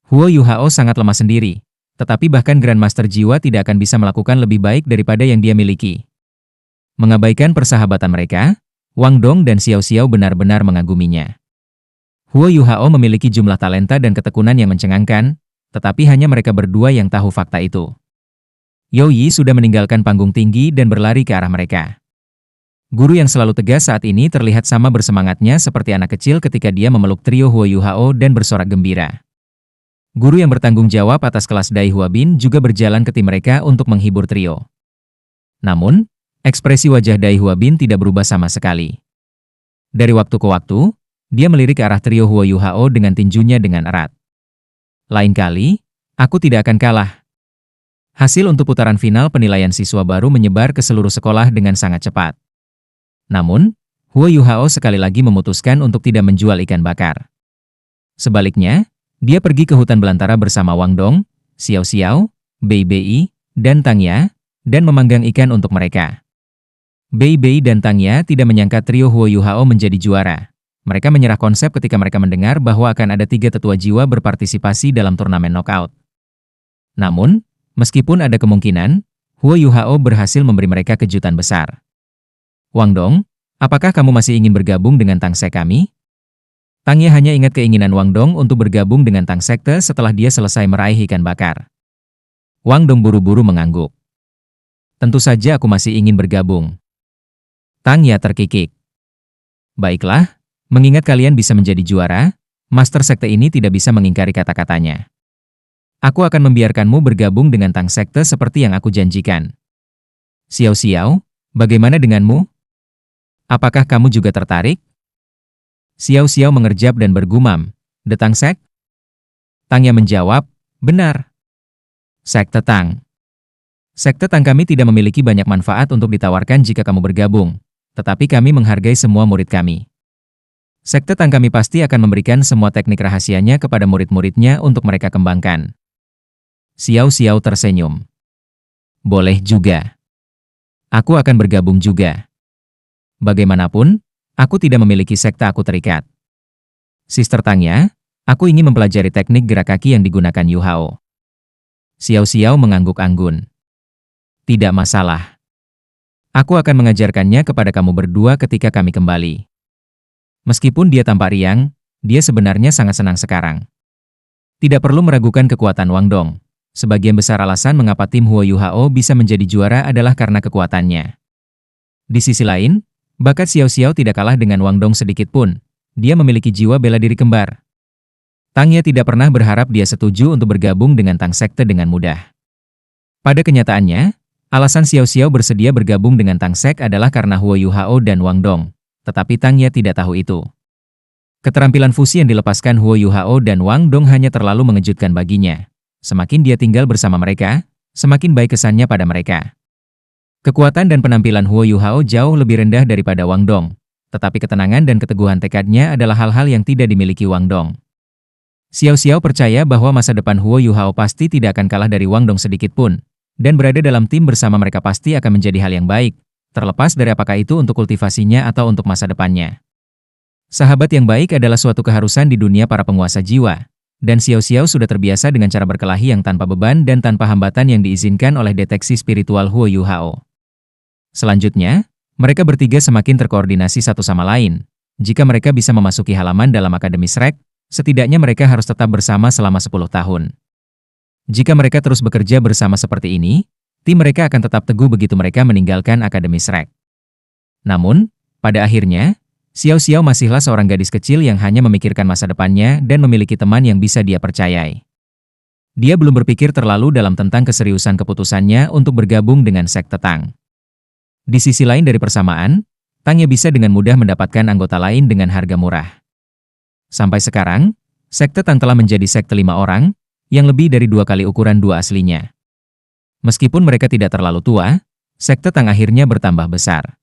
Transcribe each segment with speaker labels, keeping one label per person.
Speaker 1: Huo Yuhao sangat lemah sendiri, tetapi bahkan Grandmaster Jiwa tidak akan bisa melakukan lebih baik daripada yang dia miliki. Mengabaikan persahabatan mereka, Wang Dong dan Xiao Xiao benar-benar mengaguminya. Huo Yuhao memiliki jumlah talenta dan ketekunan yang mencengangkan, tetapi hanya mereka berdua yang tahu fakta itu. You Yi sudah meninggalkan panggung tinggi dan berlari ke arah mereka. Guru yang selalu tegas saat ini terlihat sama bersemangatnya seperti anak kecil ketika dia memeluk trio Huo Yuhao dan bersorak gembira. Guru yang bertanggung jawab atas kelas Dai Hua Bin juga berjalan ke tim mereka untuk menghibur trio. Namun, ekspresi wajah Dai Hua Bin tidak berubah sama sekali. Dari waktu ke waktu, dia melirik ke arah trio Huo Yuhao dengan tinjunya dengan erat. Lain kali, aku tidak akan kalah. Hasil untuk putaran final penilaian siswa baru menyebar ke seluruh sekolah dengan sangat cepat. Namun, Huo Yuhao sekali lagi memutuskan untuk tidak menjual ikan bakar. Sebaliknya, dia pergi ke hutan belantara bersama Wang Dong, Xiao Xiao, Bei Bei, dan Tang Ya, dan memanggang ikan untuk mereka. Bei Bei dan Tang Ya tidak menyangka trio Huo Yuhao menjadi juara. Mereka menyerah konsep ketika mereka mendengar bahwa akan ada 3 tetua jiwa berpartisipasi dalam turnamen knockout. Namun, meskipun ada kemungkinan, Huo Yuhao berhasil memberi mereka kejutan besar. Wang Dong, apakah kamu masih ingin bergabung dengan Tang Sek kami? Tang Ye hanya ingat keinginan Wang Dong untuk bergabung dengan Tang Sekte setelah dia selesai meraih ikan bakar. Wang Dong buru-buru mengangguk. Tentu saja aku masih ingin bergabung. Tang Ye terkikik. Baiklah, mengingat kalian bisa menjadi juara, Master Sekte ini tidak bisa mengingkari kata-katanya. Aku akan membiarkanmu bergabung dengan Tang Sekte seperti yang aku janjikan. Xiao Xiao, bagaimana denganmu? Apakah kamu juga tertarik? Xiao Xiao mengerjap dan bergumam, "The Tang Sek?" Tang Ye menjawab, "Benar. Sekte Tang. Sekte Tang kami tidak memiliki banyak manfaat untuk ditawarkan jika kamu bergabung, tetapi kami menghargai semua murid kami. Sekte Tang kami pasti akan memberikan semua teknik rahasianya kepada murid-muridnya untuk mereka kembangkan." Xiao Xiao tersenyum. "Boleh juga. Aku akan bergabung juga. Bagaimanapun, aku tidak memiliki sekte aku terikat. Sister Tang Ya, aku ingin mempelajari teknik gerak kaki yang digunakan Yu Hao." Xiao Xiao mengangguk anggun. "Tidak masalah. Aku akan mengajarkannya kepada kamu berdua ketika kami kembali." Meskipun dia tampak riang, dia sebenarnya sangat senang sekarang. Tidak perlu meragukan kekuatan Wang Dong. Sebagian besar alasan mengapa tim Huo Yuhao bisa menjadi juara adalah karena kekuatannya. Di sisi lain, bakat Xiao Xiao tidak kalah dengan Wang Dong sedikit pun. Dia memiliki jiwa bela diri kembar. Tang Ye tidak pernah berharap dia setuju untuk bergabung dengan Tang Sekte dengan mudah. Pada kenyataannya, alasan Xiao Xiao bersedia bergabung dengan Tang Sek adalah karena Huo Yuhao dan Wang Dong. Tetapi Tang Ye tidak tahu itu. Keterampilan fusi yang dilepaskan Huo Yuhao dan Wang Dong hanya terlalu mengejutkan baginya. Semakin dia tinggal bersama mereka, semakin baik kesannya pada mereka. Kekuatan dan penampilan Huo Yuhao jauh lebih rendah daripada Wang Dong, tetapi ketenangan dan keteguhan tekadnya adalah hal-hal yang tidak dimiliki Wang Dong. Xiao Xiao percaya bahwa masa depan Huo Yuhao pasti tidak akan kalah dari Wang Dong sedikit pun, dan berada dalam tim bersama mereka pasti akan menjadi hal yang baik, terlepas dari apakah itu untuk kultivasinya atau untuk masa depannya. Sahabat yang baik adalah suatu keharusan di dunia para penguasa jiwa, dan Xiao Xiao sudah terbiasa dengan cara berkelahi yang tanpa beban dan tanpa hambatan yang diizinkan oleh deteksi spiritual Huo Yuhao. Selanjutnya, mereka bertiga semakin terkoordinasi satu sama lain. Jika mereka bisa memasuki halaman dalam Akademi Shrek, setidaknya mereka harus tetap bersama selama 10 tahun. Jika mereka terus bekerja bersama seperti ini, tim mereka akan tetap teguh begitu mereka meninggalkan Akademi Shrek. Namun, pada akhirnya, Xiao Xiao masihlah seorang gadis kecil yang hanya memikirkan masa depannya dan memiliki teman yang bisa dia percayai. Dia belum berpikir terlalu dalam tentang keseriusan keputusannya untuk bergabung dengan Sekte Tang. Di sisi lain dari persamaan, Tang Ye bisa dengan mudah mendapatkan anggota lain dengan harga murah. Sampai sekarang, Sekte Tang telah menjadi sekte 5 orang, yang lebih dari 2 kali ukuran 2 aslinya. Meskipun mereka tidak terlalu tua, Sekte Tang akhirnya bertambah besar.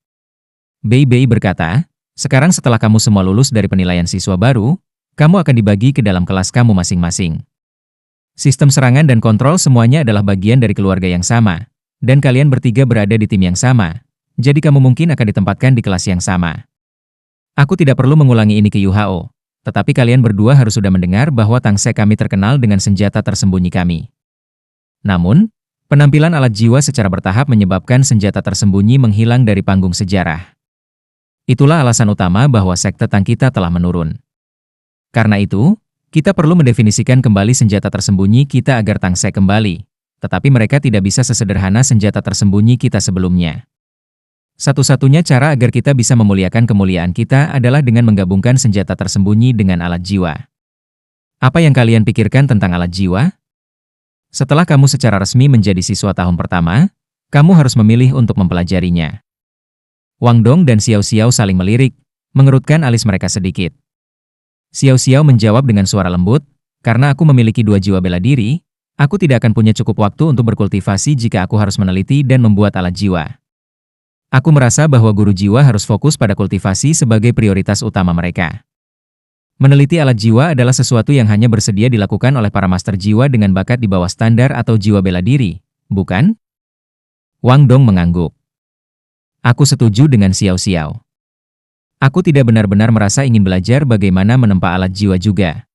Speaker 1: Bei Bei berkata, "Sekarang setelah kamu semua lulus dari penilaian siswa baru, kamu akan dibagi ke dalam kelas kamu masing-masing. Sistem serangan dan kontrol semuanya adalah bagian dari keluarga yang sama, dan kalian bertiga berada di tim yang sama. Jadi kamu mungkin akan ditempatkan di kelas yang sama. Aku tidak perlu mengulangi ini ke Yu Hao, Tetapi kalian berdua harus sudah mendengar bahwa Tangsek kami terkenal dengan senjata tersembunyi kami. Namun, penampilan alat jiwa secara bertahap menyebabkan senjata tersembunyi menghilang dari panggung sejarah. Itulah alasan utama bahwa sekte Tang kita telah menurun. Karena itu, kita perlu mendefinisikan kembali senjata tersembunyi kita agar Tangsek kembali. Tetapi mereka tidak bisa sesederhana senjata tersembunyi kita sebelumnya. Satu-satunya cara agar kita bisa memuliakan kemuliaan kita adalah dengan menggabungkan senjata tersembunyi dengan alat jiwa. Apa yang kalian pikirkan tentang alat jiwa? Setelah kamu secara resmi menjadi siswa tahun pertama, kamu harus memilih untuk mempelajarinya. Wang Dong dan Xiao Xiao saling melirik, mengerutkan alis mereka sedikit. Xiao Xiao menjawab dengan suara lembut, karena aku memiliki 2 jiwa bela diri, aku tidak akan punya cukup waktu untuk berkultivasi jika aku harus meneliti dan membuat alat jiwa. Aku merasa bahwa guru jiwa harus fokus pada kultivasi sebagai prioritas utama mereka. Meneliti alat jiwa adalah sesuatu yang hanya bersedia dilakukan oleh para master jiwa dengan bakat di bawah standar atau jiwa bela diri, bukan? Wang Dong mengangguk. Aku setuju dengan Xiao Xiao. Aku tidak benar-benar merasa ingin belajar bagaimana menempa alat jiwa juga.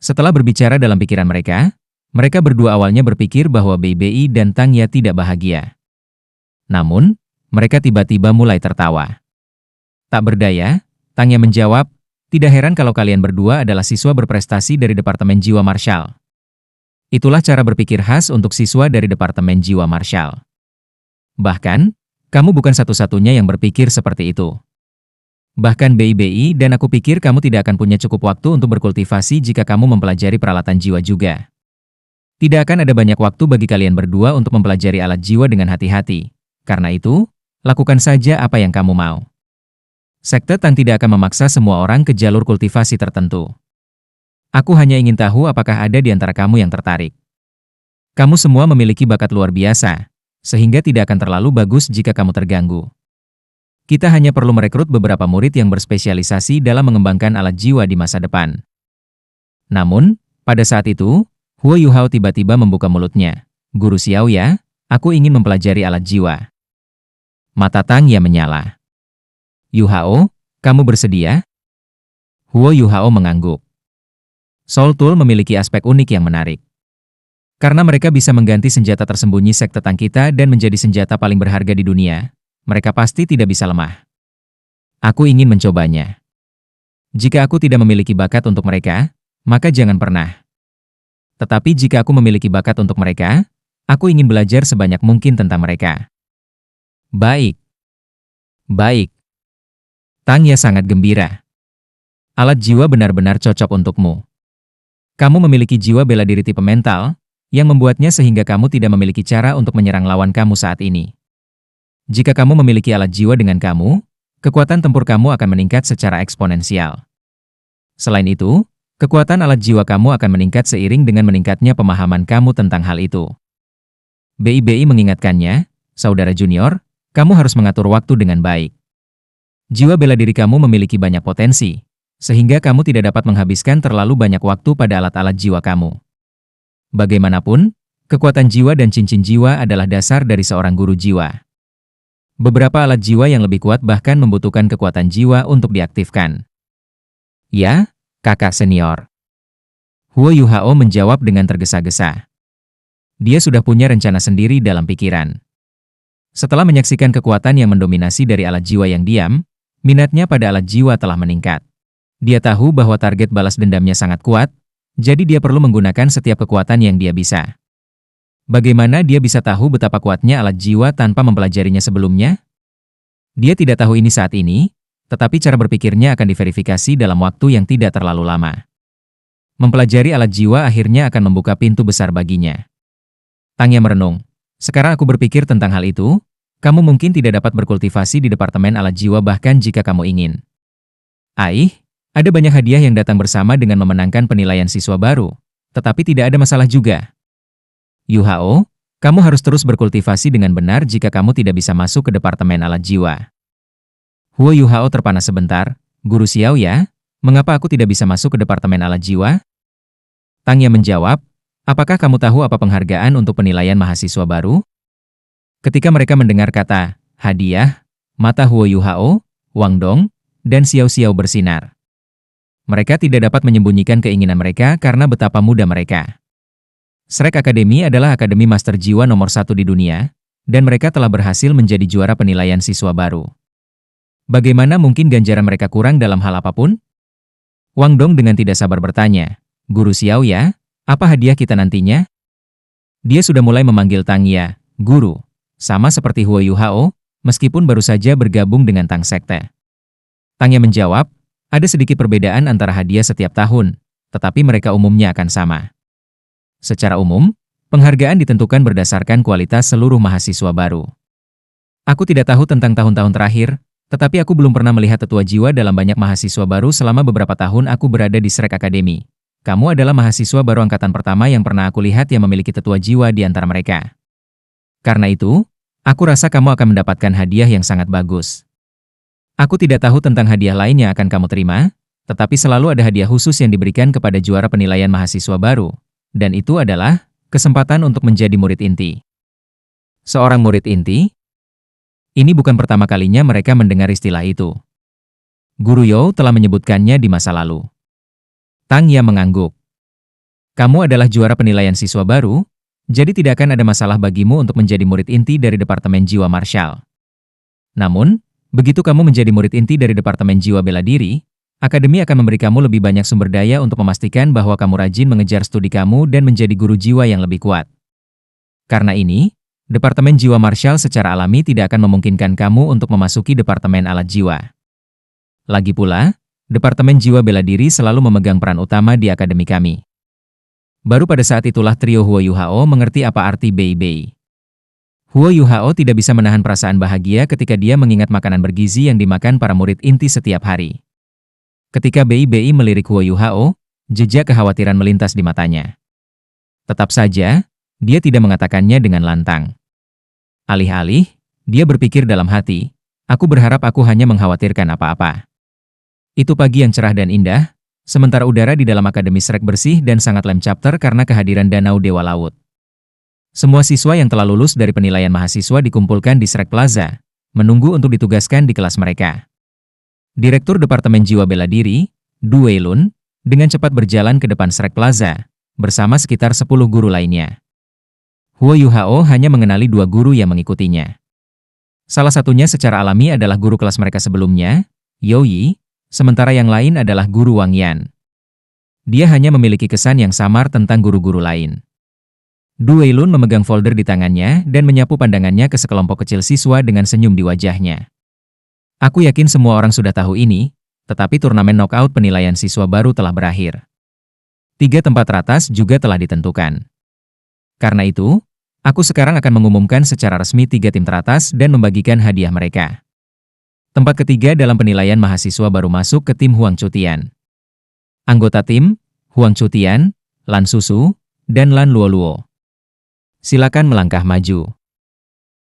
Speaker 1: Setelah berbicara dalam pikiran mereka berdua awalnya berpikir bahwa Bei Bei dan Tang Ya tidak bahagia. Namun, mereka tiba-tiba mulai tertawa. Tak berdaya, Tang Ya menjawab, tidak heran kalau kalian berdua adalah siswa berprestasi dari Departemen Jiwa Martial. Itulah cara berpikir khas untuk siswa dari Departemen Jiwa Martial. Bahkan, kamu bukan satu-satunya yang berpikir seperti itu. Bahkan Bei Bei dan aku pikir kamu tidak akan punya cukup waktu untuk berkultivasi jika kamu mempelajari peralatan jiwa juga. Tidak akan ada banyak waktu bagi kalian berdua untuk mempelajari alat jiwa dengan hati-hati. Karena itu, lakukan saja apa yang kamu mau. Sekte Tang tidak akan memaksa semua orang ke jalur kultivasi tertentu. Aku hanya ingin tahu apakah ada di antara kamu yang tertarik. Kamu semua memiliki bakat luar biasa, sehingga tidak akan terlalu bagus jika kamu terganggu. Kita hanya perlu merekrut beberapa murid yang berspesialisasi dalam mengembangkan alat jiwa di masa depan. Namun, pada saat itu, Huo Yuhao tiba-tiba membuka mulutnya. Guru Xiao ya, aku ingin mempelajari alat jiwa. Mata Tang Ya menyala. Yuhao, kamu bersedia? Huo Yuhao mengangguk. Soul Tool memiliki aspek unik yang menarik. Karena mereka bisa mengganti senjata tersembunyi sekte Tang kita dan menjadi senjata paling berharga di dunia, mereka pasti tidak bisa lemah. Aku ingin mencobanya. Jika aku tidak memiliki bakat untuk mereka, maka jangan pernah. Tetapi jika aku memiliki bakat untuk mereka, aku ingin belajar sebanyak mungkin tentang mereka. Baik. Baik. Tang Ya sangat gembira. Alat jiwa benar-benar cocok untukmu. Kamu memiliki jiwa bela diri tipe mental, yang membuatnya sehingga kamu tidak memiliki cara untuk menyerang lawan kamu saat ini. Jika kamu memiliki alat jiwa dengan kamu, kekuatan tempur kamu akan meningkat secara eksponensial. Selain itu, kekuatan alat jiwa kamu akan meningkat seiring dengan meningkatnya pemahaman kamu tentang hal itu. Bei Bei mengingatkannya, saudara junior, kamu harus mengatur waktu dengan baik. Jiwa bela diri kamu memiliki banyak potensi, sehingga kamu tidak dapat menghabiskan terlalu banyak waktu pada alat-alat jiwa kamu. Bagaimanapun, kekuatan jiwa dan cincin jiwa adalah dasar dari seorang guru jiwa. Beberapa alat jiwa yang lebih kuat bahkan membutuhkan kekuatan jiwa untuk diaktifkan. Ya, kakak senior. Huo Yuhao menjawab dengan tergesa-gesa. Dia sudah punya rencana sendiri dalam pikiran. Setelah menyaksikan kekuatan yang mendominasi dari alat jiwa yang diam, minatnya pada alat jiwa telah meningkat. Dia tahu bahwa target balas dendamnya sangat kuat, jadi dia perlu menggunakan setiap kekuatan yang dia bisa. Bagaimana dia bisa tahu betapa kuatnya alat jiwa tanpa mempelajarinya sebelumnya? Dia tidak tahu ini saat ini, tetapi cara berpikirnya akan diverifikasi dalam waktu yang tidak terlalu lama. Mempelajari alat jiwa akhirnya akan membuka pintu besar baginya. Tang Ya merenung. Sekarang aku berpikir tentang hal itu, kamu mungkin tidak dapat berkultivasi di Departemen Alat Jiwa bahkan jika kamu ingin. Ada banyak hadiah yang datang bersama dengan memenangkan penilaian siswa baru, tetapi tidak ada masalah juga. Yuhao, kamu harus terus berkultivasi dengan benar jika kamu tidak bisa masuk ke Departemen Alat Jiwa. Huo Yuhao terpana sebentar, Guru Xiao ya, mengapa aku tidak bisa masuk ke Departemen Alat Jiwa? Tang Ya menjawab, apakah kamu tahu apa penghargaan untuk penilaian mahasiswa baru? Ketika mereka mendengar kata hadiah, mata Huo Yuhao, Wang Dong, dan Xiao Xiao bersinar. Mereka tidak dapat menyembunyikan keinginan mereka karena betapa muda mereka. Shrek Academy adalah akademi master jiwa nomor 1 di dunia, dan mereka telah berhasil menjadi juara penilaian siswa baru. Bagaimana mungkin ganjaran mereka kurang dalam hal apapun? Wang Dong dengan tidak sabar bertanya, Guru Xiao ya, apa hadiah kita nantinya? Dia sudah mulai memanggil Tang Ya, Guru, sama seperti Huo Yu Hao, meskipun baru saja bergabung dengan Tang Sekte. Tang Ya menjawab, ada sedikit perbedaan antara hadiah setiap tahun, tetapi mereka umumnya akan sama. Secara umum, penghargaan ditentukan berdasarkan kualitas seluruh mahasiswa baru. Aku tidak tahu tentang tahun-tahun terakhir, tetapi aku belum pernah melihat tetua jiwa dalam banyak mahasiswa baru selama beberapa tahun aku berada di Shrek Academy. Kamu adalah mahasiswa baru angkatan pertama yang pernah aku lihat yang memiliki tetua jiwa di antara mereka. Karena itu, aku rasa kamu akan mendapatkan hadiah yang sangat bagus. Aku tidak tahu tentang hadiah lain yang akan kamu terima, tetapi selalu ada hadiah khusus yang diberikan kepada juara penilaian mahasiswa baru, dan itu adalah kesempatan untuk menjadi murid inti. Seorang murid inti? Ini bukan pertama kalinya mereka mendengar istilah itu. Guru You telah menyebutkannya di masa lalu. Tang Ya mengangguk. Kamu adalah juara penilaian siswa baru, jadi tidak akan ada masalah bagimu untuk menjadi murid inti dari Departemen Jiwa Martial. Namun, begitu kamu menjadi murid inti dari Departemen Jiwa Bela Diri, Akademi akan memberi kamu lebih banyak sumber daya untuk memastikan bahwa kamu rajin mengejar studi kamu dan menjadi guru jiwa yang lebih kuat. Karena ini, Departemen Jiwa Martial secara alami tidak akan memungkinkan kamu untuk memasuki Departemen Alat Jiwa. Lagi pula, Departemen Jiwa Bela Diri selalu memegang peran utama di akademi kami. Baru pada saat itulah trio Huo Yu Hao mengerti apa arti Bei Bei. Huo Yu Hao tidak bisa menahan perasaan bahagia ketika dia mengingat makanan bergizi yang dimakan para murid inti setiap hari. Ketika Bei Bei melirik Huo Yu Hao, jejak kekhawatiran melintas di matanya. Tetap saja, dia tidak mengatakannya dengan lantang. Alih-alih, dia berpikir dalam hati, aku berharap aku hanya mengkhawatirkan apa-apa. Itu pagi yang cerah dan indah, sementara udara di dalam akademi Shrek bersih dan sangat lem chapter karena kehadiran Danau Dewa Laut. Semua siswa yang telah lulus dari penilaian mahasiswa dikumpulkan di Shrek Plaza, menunggu untuk ditugaskan di kelas mereka. Direktur Departemen Jiwa Bela Diri, Du Weilun, dengan cepat berjalan ke depan Shrek Plaza, bersama sekitar 10 guru lainnya. Huo Yu Hao hanya mengenali 2 guru yang mengikutinya. Salah satunya secara alami adalah guru kelas mereka sebelumnya, You Yi, sementara yang lain adalah guru Wang Yan. Dia hanya memiliki kesan yang samar tentang guru-guru lain. Du Weilun memegang folder di tangannya dan menyapu pandangannya ke sekelompok kecil siswa dengan senyum di wajahnya. Aku yakin semua orang sudah tahu ini, tetapi turnamen knockout penilaian siswa baru telah berakhir. 3 tempat teratas juga telah ditentukan. Karena itu, aku sekarang akan mengumumkan secara resmi 3 tim teratas dan membagikan hadiah mereka. Tempat ketiga dalam penilaian mahasiswa baru masuk ke tim Huang Chutian. Anggota tim, Huang Chutian, Lan Susu, dan Lan Luoluo. Silakan melangkah maju.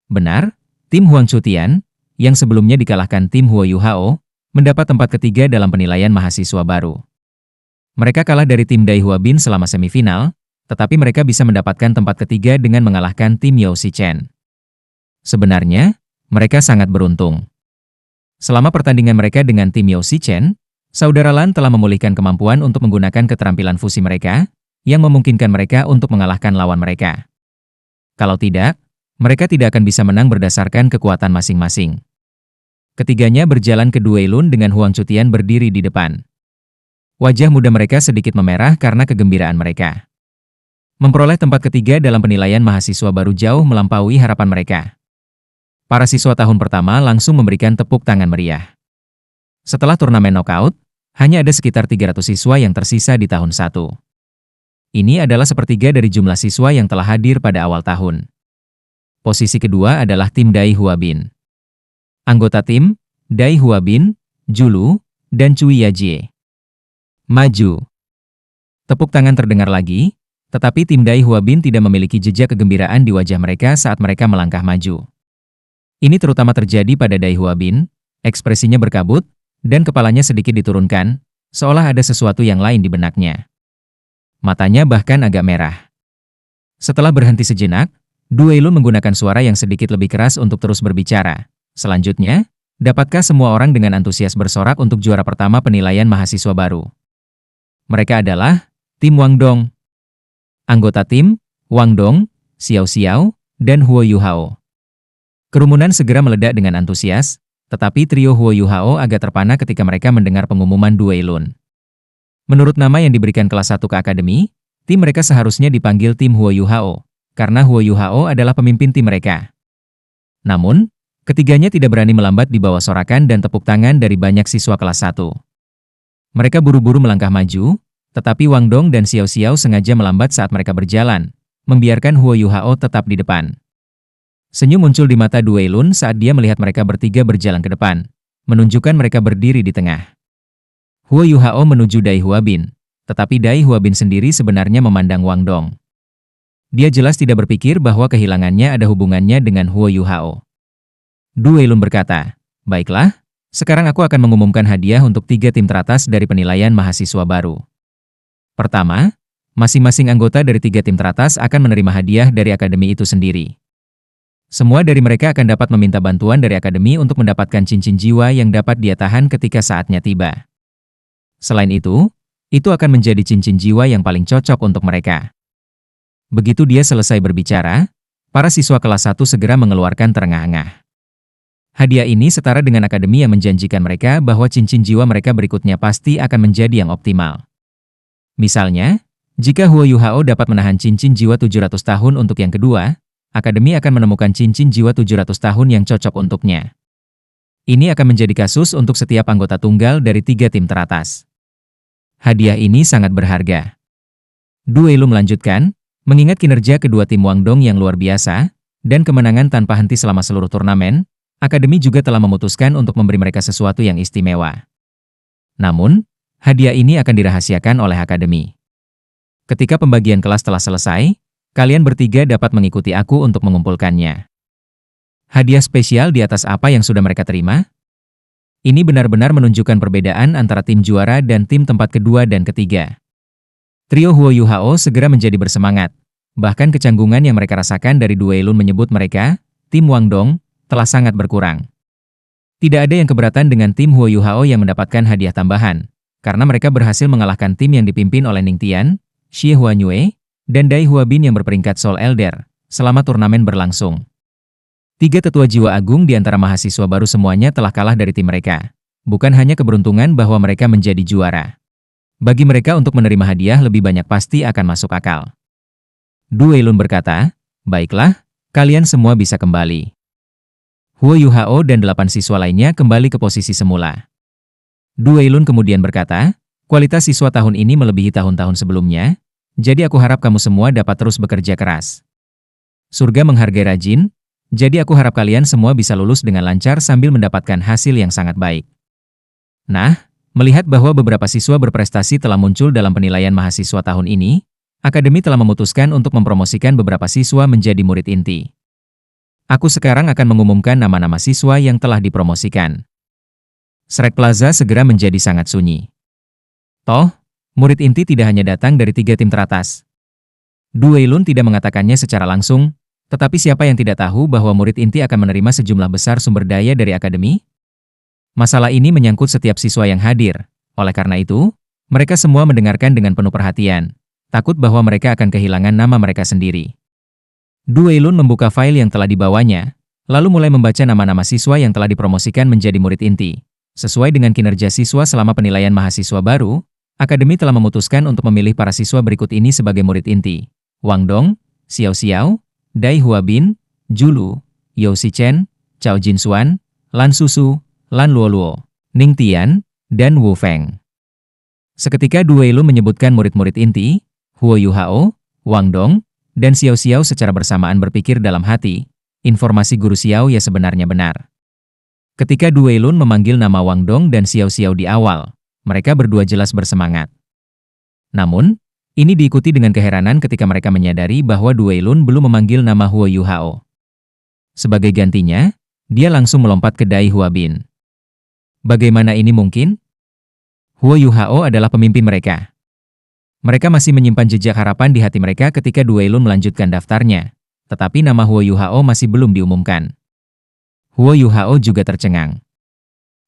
Speaker 1: Benar, tim Huang Chutian, yang sebelumnya dikalahkan tim Huo Yu Hao, mendapat tempat ketiga dalam penilaian mahasiswa baru. Mereka kalah dari tim Dai Hua Bin selama semifinal, tetapi mereka bisa mendapatkan tempat ketiga dengan mengalahkan tim Yao Xichen. Sebenarnya, mereka sangat beruntung. Selama pertandingan mereka dengan tim Yao Xichen, saudara Lan telah memulihkan kemampuan untuk menggunakan keterampilan fusi mereka, yang memungkinkan mereka untuk mengalahkan lawan mereka. Kalau tidak, mereka tidak akan bisa menang berdasarkan kekuatan masing-masing. Ketiganya berjalan ke Du Weilun dengan Huang Chutian berdiri di depan. Wajah muda mereka sedikit memerah karena kegembiraan mereka. Memperoleh tempat ketiga dalam penilaian mahasiswa baru jauh melampaui harapan mereka. Para siswa tahun pertama langsung memberikan tepuk tangan meriah. Setelah turnamen knockout, hanya ada sekitar 300 siswa yang tersisa di tahun 1. Ini adalah sepertiga dari jumlah siswa yang telah hadir pada awal tahun. Posisi kedua adalah tim Dai Hua Bin. Anggota tim, Dai Hua Bin, Julu, dan Cui Yajie. Maju. Tepuk tangan terdengar lagi, tetapi tim Dai Hua Bin tidak memiliki jejak kegembiraan di wajah mereka saat mereka melangkah maju. Ini terutama terjadi pada Dai Hua Bin, ekspresinya berkabut, dan kepalanya sedikit diturunkan, seolah ada sesuatu yang lain di benaknya. Matanya bahkan agak merah. Setelah berhenti sejenak, Du Weilun menggunakan suara yang sedikit lebih keras untuk terus berbicara. Selanjutnya, dapatkah semua orang dengan antusias bersorak untuk juara pertama penilaian mahasiswa baru? Mereka adalah tim Wang Dong. Anggota tim, Wang Dong, Xiao Xiao, dan Huo Yuhao. Kerumunan segera meledak dengan antusias, tetapi trio Huo Yuhao agak terpana ketika mereka mendengar pengumuman Du Weilun. Menurut nama yang diberikan kelas 1 ke akademi, tim mereka seharusnya dipanggil tim Huo Yuhao, karena Huo Yuhao adalah pemimpin tim mereka. Namun, ketiganya tidak berani melambat di bawah sorakan dan tepuk tangan dari banyak siswa kelas 1. Mereka buru-buru melangkah maju, tetapi Wang Dong dan Xiao Xiao sengaja melambat saat mereka berjalan, membiarkan Huo Yuhao tetap di depan. Senyum muncul di mata Du Weilun saat dia melihat mereka bertiga berjalan ke depan, menunjukkan mereka berdiri di tengah. Huo Yuhao menuju Dai Huabin, tetapi Dai Huabin sendiri sebenarnya memandang Wang Dong. Dia jelas tidak berpikir bahwa kehilangannya ada hubungannya dengan Huo Yuhao. Du Weilun berkata, "Baiklah, sekarang aku akan mengumumkan hadiah untuk 3 tim teratas dari penilaian mahasiswa baru. Pertama, masing-masing anggota dari 3 tim teratas akan menerima hadiah dari akademi itu sendiri. Semua dari mereka akan dapat meminta bantuan dari akademi untuk mendapatkan cincin jiwa yang dapat dia tahan ketika saatnya tiba. Selain itu akan menjadi cincin jiwa yang paling cocok untuk mereka." Begitu dia selesai berbicara, para siswa kelas 1 segera mengeluarkan terengah-engah. Hadiah ini setara dengan akademi yang menjanjikan mereka bahwa cincin jiwa mereka berikutnya pasti akan menjadi yang optimal. Misalnya, jika Huo Yuhao dapat menahan cincin jiwa 700 tahun untuk yang kedua, akademi akan menemukan cincin jiwa 700 tahun yang cocok untuknya. Ini akan menjadi kasus untuk setiap anggota tunggal dari 3 tim teratas. Hadiah ini sangat berharga. Du Weilun melanjutkan, mengingat kinerja kedua tim Wang Dong yang luar biasa, dan kemenangan tanpa henti selama seluruh turnamen, akademi juga telah memutuskan untuk memberi mereka sesuatu yang istimewa. Namun, hadiah ini akan dirahasiakan oleh akademi. Ketika pembagian kelas telah selesai, kalian bertiga dapat mengikuti aku untuk mengumpulkannya. Hadiah spesial di atas apa yang sudah mereka terima? Ini benar-benar menunjukkan perbedaan antara tim juara dan tim tempat kedua dan ketiga. Trio Huo Yuhao segera menjadi bersemangat. Bahkan kecanggungan yang mereka rasakan dari Du Weilun menyebut mereka, tim Wang Dong, telah sangat berkurang. Tidak ada yang keberatan dengan tim Huo Yuhao yang mendapatkan hadiah tambahan, karena mereka berhasil mengalahkan tim yang dipimpin oleh Ning Tian, Xie Huanyue, dan Dai Huabin yang berperingkat Soul Elder, selama turnamen berlangsung. 3 tetua jiwa agung di antara mahasiswa baru semuanya telah kalah dari tim mereka. Bukan hanya keberuntungan bahwa mereka menjadi juara. Bagi mereka untuk menerima hadiah lebih banyak pasti akan masuk akal. Du Weilun berkata, "Baiklah, kalian semua bisa kembali." Huo Yuhao dan 8 siswa lainnya kembali ke posisi semula. Du Weilun kemudian berkata, "Kualitas siswa tahun ini melebihi tahun-tahun sebelumnya, jadi aku harap kamu semua dapat terus bekerja keras. Surga menghargai rajin, jadi aku harap kalian semua bisa lulus dengan lancar sambil mendapatkan hasil yang sangat baik." Nah, melihat bahwa beberapa siswa berprestasi telah muncul dalam penilaian mahasiswa tahun ini, akademi telah memutuskan untuk mempromosikan beberapa siswa menjadi murid inti. Aku sekarang akan mengumumkan nama-nama siswa yang telah dipromosikan. Shrek Plaza segera menjadi sangat sunyi. Toh, murid inti tidak hanya datang dari 3 tim teratas. Du Weilun tidak mengatakannya secara langsung, tetapi siapa yang tidak tahu bahwa murid inti akan menerima sejumlah besar sumber daya dari akademi? Masalah ini menyangkut setiap siswa yang hadir. Oleh karena itu, mereka semua mendengarkan dengan penuh perhatian, takut bahwa mereka akan kehilangan nama mereka sendiri. Du Weilun membuka file yang telah dibawanya, lalu mulai membaca nama-nama siswa yang telah dipromosikan menjadi murid inti. Sesuai dengan kinerja siswa selama penilaian mahasiswa baru, akademi telah memutuskan untuk memilih para siswa berikut ini sebagai murid inti. Wang Dong, Xiao Xiao, Dai Huabin, Julu, Yao Shichen, Cao Jinxuan, Lan Susu, Lan Luoluo, Ning Tian, dan Wu Feng. Seketika Du Weilun menyebutkan murid-murid inti, Huo Yuhao, Wang Dong, dan Xiao Xiao secara bersamaan berpikir dalam hati, informasi guru Xiao ya sebenarnya benar. Ketika Du Weilun memanggil nama Wang Dong dan Xiao Xiao di awal, mereka berdua jelas bersemangat. Namun, ini diikuti dengan keheranan ketika mereka menyadari bahwa Du Weilun belum memanggil nama Huo Yuhao. Sebagai gantinya, dia langsung melompat ke Dai Huabin. Bagaimana ini mungkin? Huo Yuhao adalah pemimpin mereka. Mereka masih menyimpan jejak harapan di hati mereka ketika Du Weilun melanjutkan daftarnya, tetapi nama Huo Yuhao masih belum diumumkan. Huo Yuhao juga tercengang.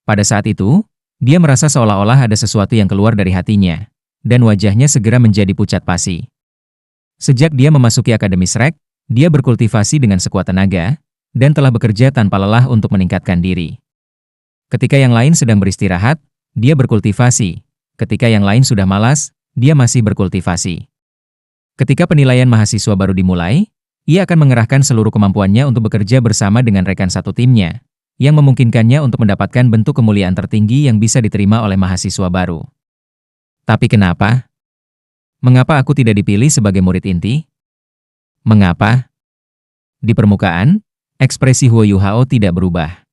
Speaker 1: Pada saat itu, dia merasa seolah-olah ada sesuatu yang keluar dari hatinya. dan wajahnya segera menjadi pucat pasi. Sejak dia memasuki Akademi Shrek, dia berkultivasi dengan sekuat tenaga, dan telah bekerja tanpa lelah untuk meningkatkan diri. Ketika yang lain sedang beristirahat, dia berkultivasi. Ketika yang lain sudah malas, dia masih berkultivasi. Ketika penilaian mahasiswa baru dimulai, ia akan mengerahkan seluruh kemampuannya untuk bekerja bersama dengan rekan satu timnya, yang memungkinkannya untuk mendapatkan bentuk kemuliaan tertinggi yang bisa diterima oleh mahasiswa baru. Tapi kenapa? Mengapa aku tidak dipilih sebagai murid inti? Mengapa? Di permukaan, ekspresi Huo Yuhao tidak berubah.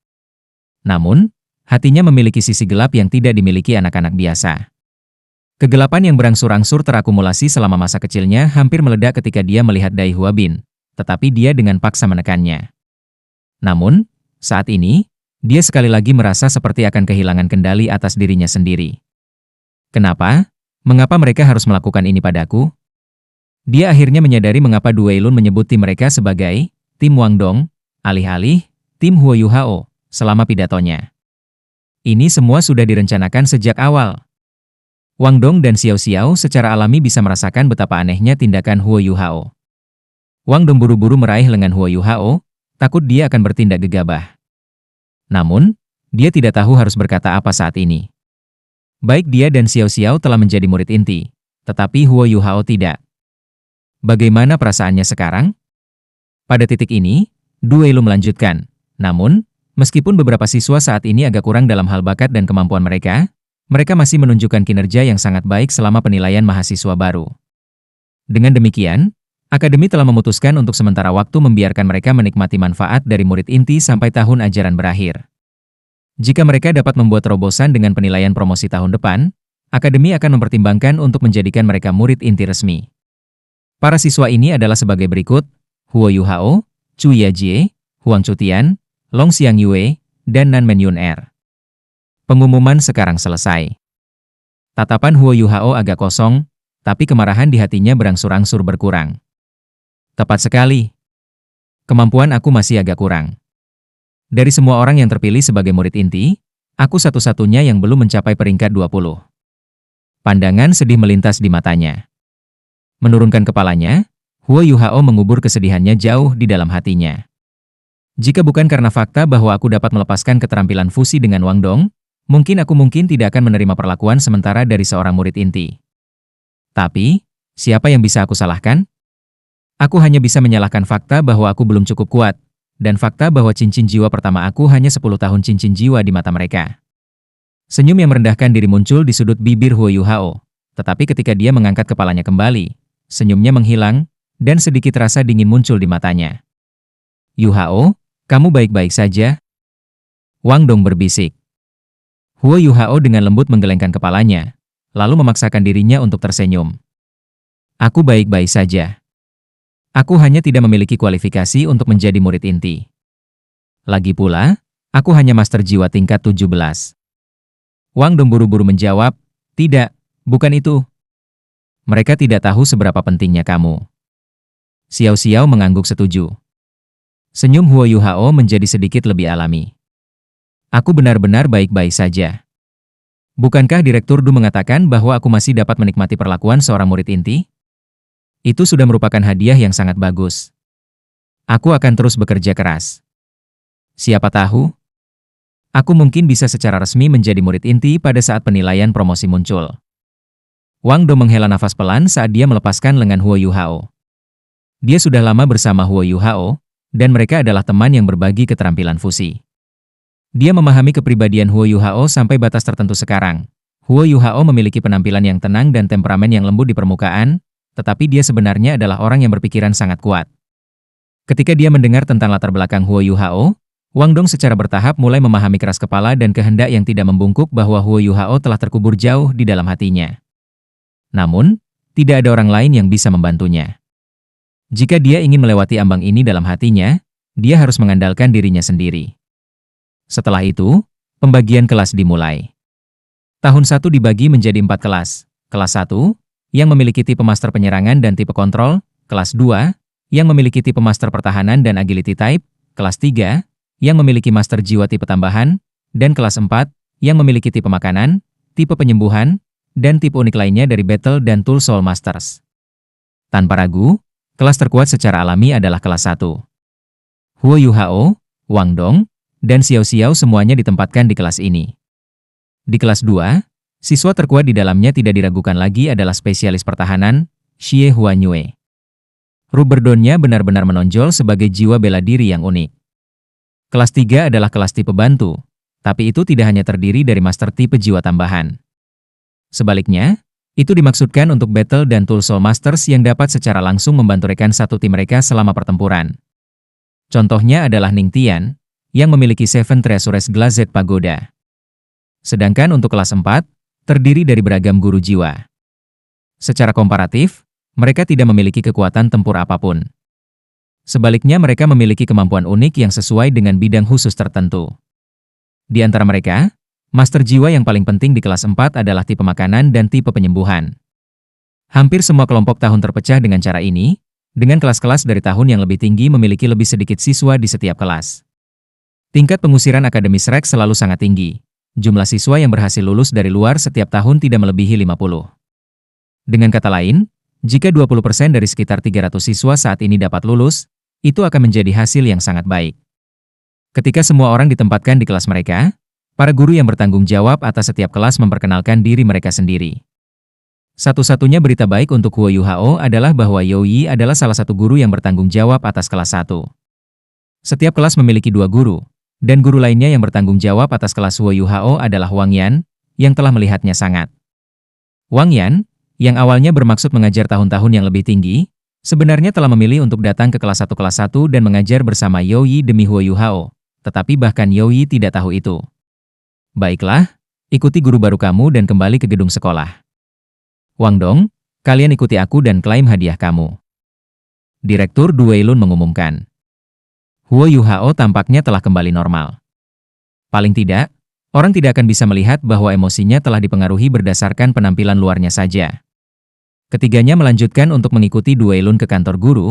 Speaker 1: Namun, hatinya memiliki sisi gelap yang tidak dimiliki anak-anak biasa. Kegelapan yang berangsur-angsur terakumulasi selama masa kecilnya hampir meledak ketika dia melihat Dai Huabin, tetapi dia dengan paksa menekannya. Namun, saat ini, dia sekali lagi merasa seperti akan kehilangan kendali atas dirinya sendiri. Kenapa? Mengapa mereka harus melakukan ini padaku? Dia akhirnya menyadari mengapa Dueilun menyebut tim mereka sebagai tim Wang Dong, alih-alih tim Huo Yuhao, selama pidatonya. Ini semua sudah direncanakan sejak awal. Wang Dong dan Xiao Xiao secara alami bisa merasakan betapa anehnya tindakan Huo Yuhao. Wang Dong buru-buru meraih lengan Huo Yuhao, takut dia akan bertindak gegabah. Namun, dia tidak tahu harus berkata apa saat ini. Baik dia dan Xiao Xiao telah menjadi murid inti, tetapi Huo Yuhao tidak. Bagaimana perasaannya sekarang? Pada titik ini, Dueilun melanjutkan. Namun, meskipun beberapa siswa saat ini agak kurang dalam hal bakat dan kemampuan mereka masih menunjukkan kinerja yang sangat baik selama penilaian mahasiswa baru. Dengan demikian, Akademi telah memutuskan untuk sementara waktu membiarkan mereka menikmati manfaat dari murid inti sampai tahun ajaran berakhir. Jika mereka dapat membuat terobosan dengan penilaian promosi tahun depan, Akademi akan mempertimbangkan untuk menjadikan mereka murid inti resmi. Para siswa ini adalah sebagai berikut: Huo Yuhao, Chu Yajie, Huang Chutian, Long Xiangyue, dan Nan Menyun Er. Pengumuman sekarang selesai. Tatapan Huo Yuhao agak kosong, tapi kemarahan di hatinya berangsur-angsur berkurang. Tepat sekali. Kemampuan aku masih agak kurang. Dari semua orang yang terpilih sebagai murid inti, aku satu-satunya yang belum mencapai peringkat 20. Pandangan sedih melintas di matanya. Menurunkan kepalanya, Huo Yuhao mengubur kesedihannya jauh di dalam hatinya. Jika bukan karena fakta bahwa aku dapat melepaskan keterampilan fusi dengan Wang Dong, mungkin tidak akan menerima perlakuan sementara dari seorang murid inti. Tapi, siapa yang bisa aku salahkan? Aku hanya bisa menyalahkan fakta bahwa aku belum cukup kuat, dan fakta bahwa cincin jiwa pertama aku hanya 10 tahun cincin jiwa di mata mereka. Senyum yang merendahkan diri muncul di sudut bibir Huo Yuhao, tetapi ketika dia mengangkat kepalanya kembali, senyumnya menghilang, dan sedikit rasa dingin muncul di matanya. Yuhao, kamu baik-baik saja? Wang Dong berbisik. Huo Yuhao dengan lembut menggelengkan kepalanya, lalu memaksakan dirinya untuk tersenyum. Aku baik-baik saja. Aku hanya tidak memiliki kualifikasi untuk menjadi murid inti. Lagi pula, aku hanya master jiwa tingkat 17. Wang Dong buru-buru menjawab, tidak, bukan itu. Mereka tidak tahu seberapa pentingnya kamu. Xiao Xiao mengangguk setuju. Senyum Huo Yuhao menjadi sedikit lebih alami. Aku benar-benar baik-baik saja. Bukankah Direktur Du mengatakan bahwa aku masih dapat menikmati perlakuan seorang murid inti? Itu sudah merupakan hadiah yang sangat bagus. Aku akan terus bekerja keras. Siapa tahu? Aku mungkin bisa secara resmi menjadi murid inti pada saat penilaian promosi muncul. Wang Dong menghela nafas pelan saat dia melepaskan lengan Huo Yuhao. Dia sudah lama bersama Huo Yuhao, dan mereka adalah teman yang berbagi keterampilan fusi. Dia memahami kepribadian Huo Yuhao sampai batas tertentu sekarang. Huo Yuhao memiliki penampilan yang tenang dan temperamen yang lembut di permukaan, tetapi dia sebenarnya adalah orang yang berpikiran sangat kuat. Ketika dia mendengar tentang latar belakang Huo Yuhao, Wang Dong secara bertahap mulai memahami keras kepala dan kehendak yang tidak membungkuk bahwa Huo Yuhao telah terkubur jauh di dalam hatinya. Namun, tidak ada orang lain yang bisa membantunya. Jika dia ingin melewati ambang ini dalam hatinya, dia harus mengandalkan dirinya sendiri. Setelah itu, pembagian kelas dimulai. Tahun 1 dibagi menjadi 4 kelas. Kelas 1, yang memiliki tipe master penyerangan dan tipe kontrol. Kelas 2, yang memiliki tipe master pertahanan dan agility type. Kelas 3, yang memiliki master jiwa tipe tambahan. Dan kelas 4, yang memiliki tipe makanan, tipe penyembuhan, dan tipe unik lainnya dari Battle dan Tool Soul Masters. Tanpa ragu, kelas terkuat secara alami adalah kelas 1. Huo Yuhao, Wang Dong, dan Xiao Xiao semuanya ditempatkan di kelas ini. Di kelas 2, siswa terkuat di dalamnya tidak diragukan lagi adalah spesialis pertahanan, Xie Huanyue. Ruberdonnya benar-benar menonjol sebagai jiwa bela diri yang unik. Kelas 3 adalah kelas tipe bantu, tapi itu tidak hanya terdiri dari master tipe jiwa tambahan. Sebaliknya, itu dimaksudkan untuk Battle dan Tool Soul Masters yang dapat secara langsung membantu rekan satu tim mereka selama pertempuran. Contohnya adalah Ning Tian, yang memiliki Seven Treasures Glazed Pagoda. Sedangkan untuk kelas 4, terdiri dari beragam guru jiwa. Secara komparatif, mereka tidak memiliki kekuatan tempur apapun. Sebaliknya mereka memiliki kemampuan unik yang sesuai dengan bidang khusus tertentu. Di antara mereka, master jiwa yang paling penting di kelas 4 adalah tipe makanan dan tipe penyembuhan. Hampir semua kelompok tahun terpecah dengan cara ini, dengan kelas-kelas dari tahun yang lebih tinggi memiliki lebih sedikit siswa di setiap kelas. Tingkat pengusiran akademis Rex selalu sangat tinggi. Jumlah siswa yang berhasil lulus dari luar setiap tahun tidak melebihi 50. Dengan kata lain, jika 20% dari sekitar 300 siswa saat ini dapat lulus, itu akan menjadi hasil yang sangat baik. Ketika semua orang ditempatkan di kelas mereka, para guru yang bertanggung jawab atas setiap kelas memperkenalkan diri mereka sendiri. Satu-satunya berita baik untuk Huo Yuhao adalah bahwa You Yi adalah salah satu guru yang bertanggung jawab atas kelas 1. Setiap kelas memiliki 2 guru, dan guru lainnya yang bertanggung jawab atas kelas Huo Yuhao adalah Wang Yan, yang telah melihatnya sangat. Wang Yan, yang awalnya bermaksud mengajar tahun-tahun yang lebih tinggi, sebenarnya telah memilih untuk datang ke kelas 1 dan mengajar bersama You Yi demi Huo Yuhao, tetapi bahkan You Yi tidak tahu itu. Baiklah, ikuti guru baru kamu dan kembali ke gedung sekolah. Wang Dong, kalian ikuti aku dan klaim hadiah kamu. Direktur Du Weilun mengumumkan. Huo Yuhao tampaknya telah kembali normal. Paling tidak, orang tidak akan bisa melihat bahwa emosinya telah dipengaruhi berdasarkan penampilan luarnya saja. Ketiganya melanjutkan untuk mengikuti Du Weilun ke kantor guru,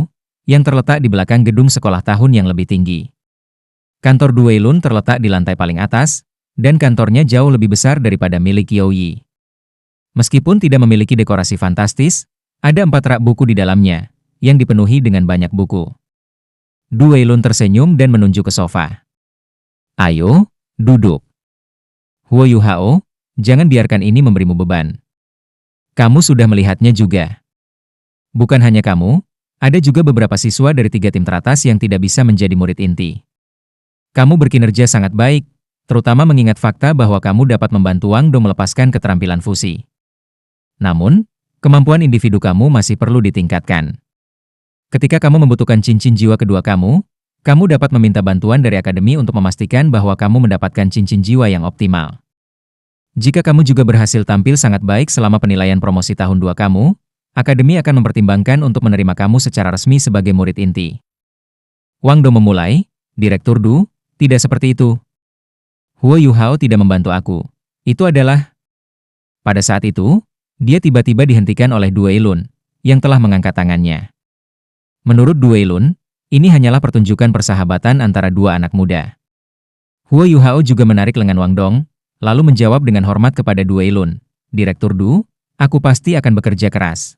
Speaker 1: yang terletak di belakang gedung sekolah tahun yang lebih tinggi. Kantor Du Weilun terletak di lantai paling atas, dan kantornya jauh lebih besar daripada milik You Yi. Meskipun tidak memiliki dekorasi fantastis, ada 4 rak buku di dalamnya, yang dipenuhi dengan banyak buku. Du Weilun tersenyum dan menunjuk ke sofa. Ayo, duduk. Huo Yuhao, jangan biarkan ini memberimu beban. Kamu sudah melihatnya juga. Bukan hanya kamu, ada juga beberapa siswa dari 3 tim teratas yang tidak bisa menjadi murid inti. Kamu berkinerja sangat baik, terutama mengingat fakta bahwa kamu dapat membantu Wang Dong melepaskan keterampilan fusi. Namun, kemampuan individu kamu masih perlu ditingkatkan. Ketika kamu membutuhkan cincin jiwa kedua kamu dapat meminta bantuan dari akademi untuk memastikan bahwa kamu mendapatkan cincin jiwa yang optimal. Jika kamu juga berhasil tampil sangat baik selama penilaian promosi tahun 2 kamu, akademi akan mempertimbangkan untuk menerima kamu secara resmi sebagai murid inti. Wang Dong memulai, Direktur Du, tidak seperti itu. Huo Yuhao tidak membantu aku. Itu adalah... Pada saat itu, dia tiba-tiba dihentikan oleh Du Weilun, yang telah mengangkat tangannya. Menurut Du Weilun, ini hanyalah pertunjukan persahabatan antara 2 anak muda. Huo Yuhao juga menarik lengan Wang Dong, lalu menjawab dengan hormat kepada Du Weilun. Direktur Du, aku pasti akan bekerja keras.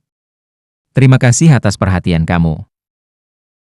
Speaker 1: Terima kasih atas perhatian kamu.